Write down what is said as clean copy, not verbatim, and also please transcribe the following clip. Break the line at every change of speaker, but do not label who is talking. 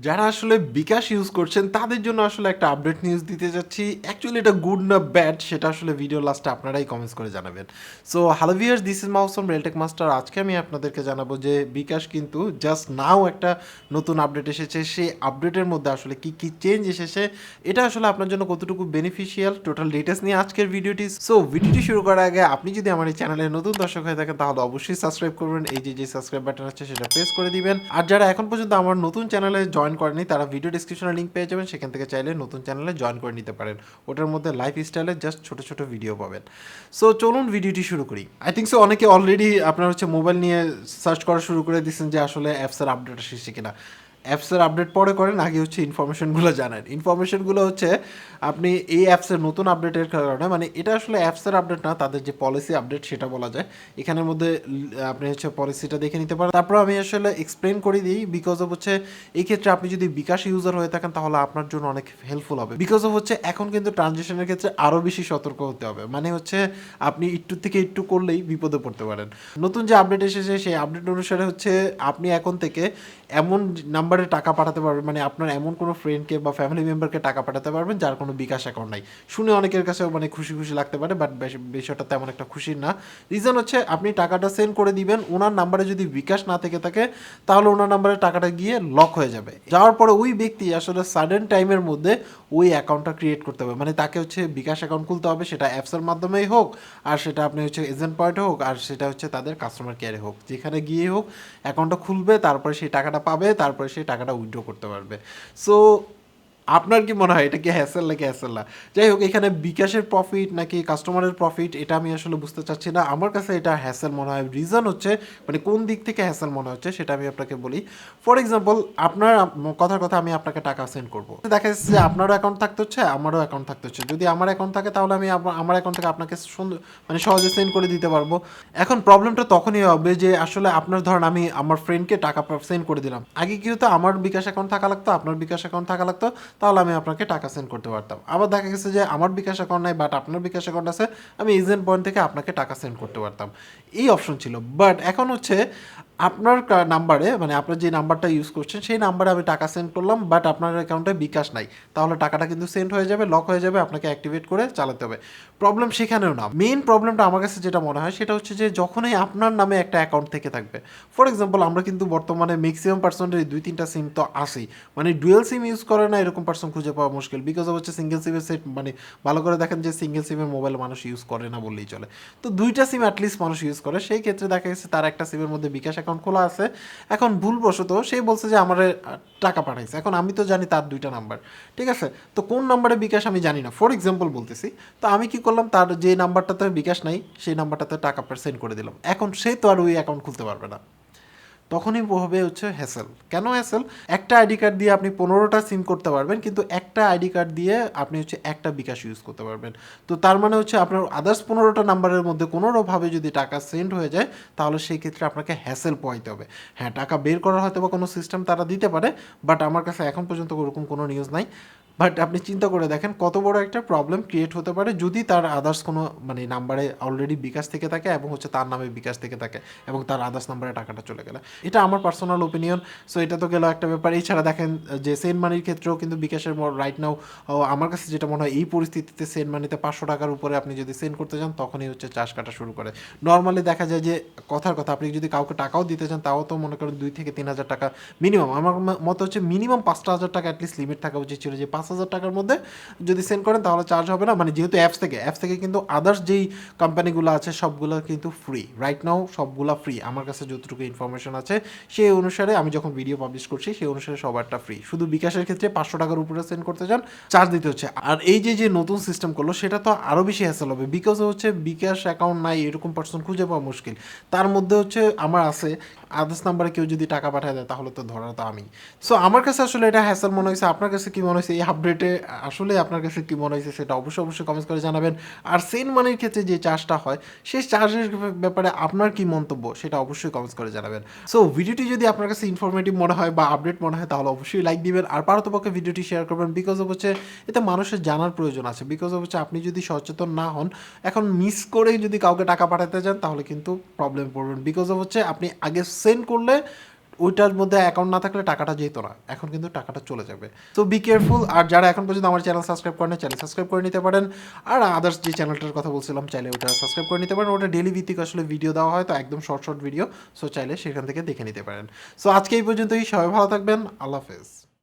যারা আসলে বিকাশ ইউজ করছেন তাদের জন্য আসলে একটা আপডেট নিউজ দিতে যাচ্ছি। অ্যাকচুয়ালি এটা গুড না ব্যাড সেটা আসলে ভিডিও লাস্টে আপনারাই কমেন্টস করে জানাবেন। So hello viewers, this is Mahfuz Alam RealTech master. আজকে আমি আপনাদেরকে জানাবো যে বিকাশ কিন্তু জাস্ট নাও একটা নতুন আপডেট এসেছে। সেই আপডেটের মধ্যে আসলে কি কি চেঞ্জ এসেছে, এটা আসলে আপনার জন্য কতটুকু বেনিফিশিয়াল, টোটাল ডিটেলস নিয়ে আজকের ভিডিওটি। সো ভিডিওটি শুরু করার আগে আপনি যদি আমার এই চ্যানেলে নতুন দর্শক হয়ে থাকেন তাহলে অবশ্যই সাবস্ক্রাইব করবেন। এই যে সাবস্ক্রাইব বাটন আছে সেটা প্রেস করে দিবেন। আর যারা এখন পর্যন্ত আমার নতুন চ্যানেলে জয়েন করেনি তারা ভিডিও ডিসক্রিপশনে লিঙ্ক পেয়ে যাবেন, সেখান থেকে চাইলে নতুন চ্যানেলে জয়েন করে নিতে পারেন। ওটার মধ্যে লাইফ স্টাইলের জাস্ট ছোট ছোট ভিডিও পাবেন। সো চলুন ভিডিওটি শুরু করি। আই থিঙ্ক সো অনেকে অলরেডি আপনার মোবাইল নিয়ে সার্চ করা শুরু করে দিচ্ছেন যে আসলে অ্যাপসের আপডেট এসেছে কিনা। অ্যাপসের আপডেট পরে করেন, আগে ইনফরমেশনগুলো জানেন। ইনফরমেশনগুলো আপনি এই অ্যাপসের নতুন আপডেটের কারণে, এটা আসলে অ্যাপসের আপডেট না, তাদের যে পলিসি আপডেট সেটা বলা যায়। এখানের মধ্যে আপনি পলিসিটা দেখে নিতে পারেন। তারপর আমি আসলে এক্সপ্লেন করে দিই, বিকজ অফ এই ক্ষেত্রে আপনি যদি বিকাশ ইউজার হয়ে থাকেন তাহলে আপনার জন্য অনেক হেল্পফুল হবে। বিকজ অফ এখন কিন্তু ট্রানজেকশনের ক্ষেত্রে আরও বেশি সতর্ক হতে হবে। আপনি একটু থেকে একটু করলেই বিপদে পড়তে পারেন। নতুন যে আপডেট এসেছে সেই আপডেট অনুসারে আপনি এখন থেকে এমন নাম্বারে টাকা পাঠাতে পারবেন, আপনার এমন কোনো ফ্রেন্ডকে বা ফ্যামিলি মেম্বারকে টাকা পাঠাতে পারবেন যার কোনো বিকাশ অ্যাকাউন্ট নাই। শুনে অনেকের কাছে খুশি খুশি লাগতে পারে, বাট বিষয়টা তেমন একটা খুশির না। রিজন আপনি টাকাটা সেন্ড করে দিবেন, ওনার নাম্বারে যদি বিকাশ না থেকে থাকে তাহলে ওনার নাম্বারে টাকাটা গিয়ে লক হয়ে যাবে। যাওয়ার পরে ওই ব্যক্তি আসলে সাডেন টাইমের মধ্যে ওই অ্যাকাউন্টটা ক্রিয়েট করতে হবে, তাকে বিকাশ অ্যাকাউন্ট খুলতে হবে, সেটা অ্যাপসের মাধ্যমেই হোক, আর সেটা আপনি এজেন্ট পয়েন্টে হোক, আর সেটা তাদের কাস্টমার কেয়ারে হোক, যেখানে গিয়ে হোক অ্যাকাউন্টটা খুলবে, তারপরে সেই টাকাটা পাবে, তারপরে সেই টাকাটা উইথড্র করতে পারবে। সো আপনার কি মনে হয় এটা কি হ্যাসেল নাকি হ্যাসেল না? যাই হোক, এখানে বিকাশের প্রফিট নাকি কাস্টমারের প্রফিট এটা আমি আসলে বুঝতে চাচ্ছি না। আমার কাছে এটা হ্যাসেল মনে হয়। রিজন কোন দিক থেকে হ্যাসেল মনে হচ্ছে সেটা আমি আপনাকে বলি। ফর এক্সাম্পল, আপনার কথার কথা আমি আপনাকে টাকা সেন্ড করবো, দেখা যাচ্ছে যে আপনারও অ্যাকাউন্ট থাকতে হচ্ছে, আমারও অ্যাকাউন্ট থাকতে হচ্ছে। যদি আমার অ্যাকাউন্ট থাকে তাহলে আমি আমার অ্যাকাউন্ট থেকে আপনাকে সুন্দর সহজে সেন্ড করে দিতে পারবো। এখন প্রবলেমটা তখনই হবে যে আসলে আপনার ধরেন আমি আমার ফ্রেন্ডকে টাকা সেন্ড করে দিলাম। আগে কি হতো, আমার বিকাশ অ্যাকাউন্ট থাকা লাগতো, আপনার বিকাশ অ্যাকাউন্ট থাকা লাগতো, তাহলে আমি আপনাকে টাকা সেন্ড করতে পারতাম। আবার দেখা গেছে যে আমার বিকাশ অ্যাকাউন্ট নাই বাট আপনার বিকাশ অ্যাকাউন্ট আছে, আমি এজেন্ট পয়েন্ট থেকে আপনাকে টাকা সেন্ড করতে পারতাম। এই অপশন ছিল। বাট এখন আপনার নাম্বারে, আপনার যে নাম্বারটা ইউজ করছেন সেই নাম্বারে আমি টাকা সেন্ড করলাম, বাট আপনার অ্যাকাউন্টে বিকাশ নাই, তাহলে টাকাটা কিন্তু সেন্ড হয়ে যাবে, লক হয়ে যাবে, আপনাকে অ্যাক্টিভেট করে চালাতে হবে। প্রবলেম সেখানেও না। মেইন প্রবলেমটা আমার কাছে যেটা মনে হয় সেটা যে যখনই আপনার নামে একটা অ্যাকাউন্ট থেকে থাকবে, ফর এক্সাম্পল আমরা কিন্তু বর্তমানে ম্যাক্সিমাম পার্সনের 2-3টা সিম তো আসেই, ডুয়েল সিম ইউজ করে না এরকম পার্সন খুঁজে পাওয়া মুশকিল। বিকজ অফ সিঙ্গেল সিমের সেট, ভালো করে দেখেন যে সিঙ্গেল সিমের মোবাইল মানুষ ইউজ করে না বললেই চলে। তো 2টা সিম অ্যাটলিস্ট মানুষ ইউজ করে। সেই ক্ষেত্রে দেখা গেছে তার একটা সিমের মধ্যে বিকাশ অ্যাকাউন্ট খোলা আছে, এখন ভুলবশত সে বলছে যে আমার টাকা পাঠাইছে। এখন আমি তো জানি তার 2টা নাম্বার, ঠিক আছে, তো কোন নাম্বারে বিকাশ আমি জানি না, ফর এক্সাম্পল বলতেছি। তো আমি কি করলাম, তার যে নাম্বারটাতে বিকাশ নাই সেই নাম্বারটাতে টাকা সেন্ড করে দিলাম। এখন সে তো আর ওই অ্যাকাউন্ট খুলতে পারবে না। তখনই হবে হ্যাসেল। কেন হ্যাসেল? একটা আইডি কার্ড দিয়ে আপনি 15টা সিম করতে পারবেন, কিন্তু একটা আইডি কার্ড দিয়ে আপনি একটা বিকাশ ইউজ করতে পারবেন। তো তার আপনার আদার্স 15টা নাম্বারের মধ্যে কোনোভাবে যদি টাকা সেন্ড হয়ে যায় তাহলে সেই ক্ষেত্রে আপনাকে হ্যাসেল পোয়াইতে হবে। হ্যাঁ, টাকা বের করার হয়তো বা কোনো সিস্টেম তারা দিতে পারে, বাট আমার কাছে এখন পর্যন্ত ওরকম কোনো নিউজ নাই। বাট আপনি চিন্তা করে দেখেন কত বড় একটা প্রবলেম ক্রিয়েট হতে পারে যদি তার আদার্স কোনো নাম্বারে অলরেডি বিকাশ থেকে থাকে এবং তার নামে বিকাশ থেকে থাকে এবং তার আদার্স নাম্বারে টাকাটা চলে গেলে। এটা আমার পার্সোনাল ওপিনিয়ন। সো এটা তো গেল একটা ব্যাপার। এছাড়া দেখেন যে সেন্ড মানির ক্ষেত্রেও কিন্তু বিকাশের রাইট নাও আমার কাছে যেটা মনে হয় এই পরিস্থিতিতে সেন্ড মানিতে 500 টাকার উপরে আপনি যদি সেন্ড করতে চান তখনই চার্জ কাটা শুরু করে। নর্মালি দেখা যায় যে কথার কথা আপনি যদি কাউকে টাকাও দিতে চান তাও তো মনে করেন 2 থেকে 3 হাজার টাকা মিনিমাম। আমার মত মিনিমাম 5টা হাজার টাকা অ্যাটলিস্ট লিমিট থাকা উচিত ছিল, যে 5,000 টাকার মধ্যে যদি সেন্ড করেন তাহলে চার্জ হবে না। যেহেতু অ্যাপস থেকে কিন্তু আদার্স যেই কোম্পানিগুলো আছে সবগুলো কিন্তু ফ্রি। রাইট নাও সবগুলো ফ্রি, আমার কাছে যতটুকু ইনফরমেশন আছে সেই অনুসারে আমি যখন ভিডিও পাবলিশ করছি সেই অনুসারে সবারটা ফ্রি। শুধু বিকাশের ক্ষেত্রে 500 টাকার উপরে সেন্ড করতে চান চার্জ দিতে হচ্ছে। আর এই যে নতুন সিস্টেম করলো সেটা তো আরও বেশি হ্যাসেল হবে, বিকজ বিকাশ অ্যাকাউন্ট নাই এরকম পার্সন খুঁজে পাওয়া মুশকিল। তার মধ্যে আমার আছে আদার্স নাম্বারে কেউ যদি টাকা পাঠায় দেয় তাহলে তো ধরা তো আমি। সো আমার কাছে আসলে এটা হ্যাসেল মনে হয়েছে। আপনার কাছে কি মনে হয়েছে এই আপডেটে? আসলে আপনার কাছে কি মনে হয়েছে সেটা অবশ্যই কমেন্টস করে জানাবেন। আর সেন্ড মানির ক্ষেত্রে যে চার্জটা হয় সেই চার্জের ব্যাপারে আপনার কি মন্তব্য সেটা অবশ্যই কমেন্টস করে জানাবেন। সো ভিডিওটি যদি আপনার কাছে ইনফরমেটিভ মনে হয় বা আপডেট মনে হয় তাহলে অবশ্যই লাইক দিবেন, আর পারতপক্ষে ভিডিওটি শেয়ার করবেন। বিকজ অফ এতে মানুষের জানার প্রয়োজন আছে। বিকজ অফ আপনি যদি সচেতন না হন, এখন মিস করে যদি কাউকে টাকা পাঠাতে যান তাহলে কিন্তু প্রবলেম পড়বেন। বিকজ অফ আপনি আগে সেন্ড করলে ওইটার মধ্যে অ্যাকাউন্ট না থাকলে টাকাটা যেত না, এখন কিন্তু টাকাটা চলে যাবে। তো বি কেয়ারফুল। আর যারা এখন পর্যন্ত আমার চ্যানেল সাবস্ক্রাইব করেন, চ্যানেল সাবস্ক্রাইব করে নিতে পারেন। আর আদার্স যে চ্যানেলটার কথা বলছিলাম, চাইলে ওটা সাবস্ক্রাইব করে নিতে পারেন। ওটা ডেলি ভিত্তিক আসলে ভিডিও দেওয়া হয়, তো একদম শর্ট শর্ট ভিডিও। সো চাইলে সেখান থেকে দেখে নিতে পারেন। সো আজকে এই পর্যন্তই, সবাই ভালো থাকবেন, আল্লাহ হাফেজ।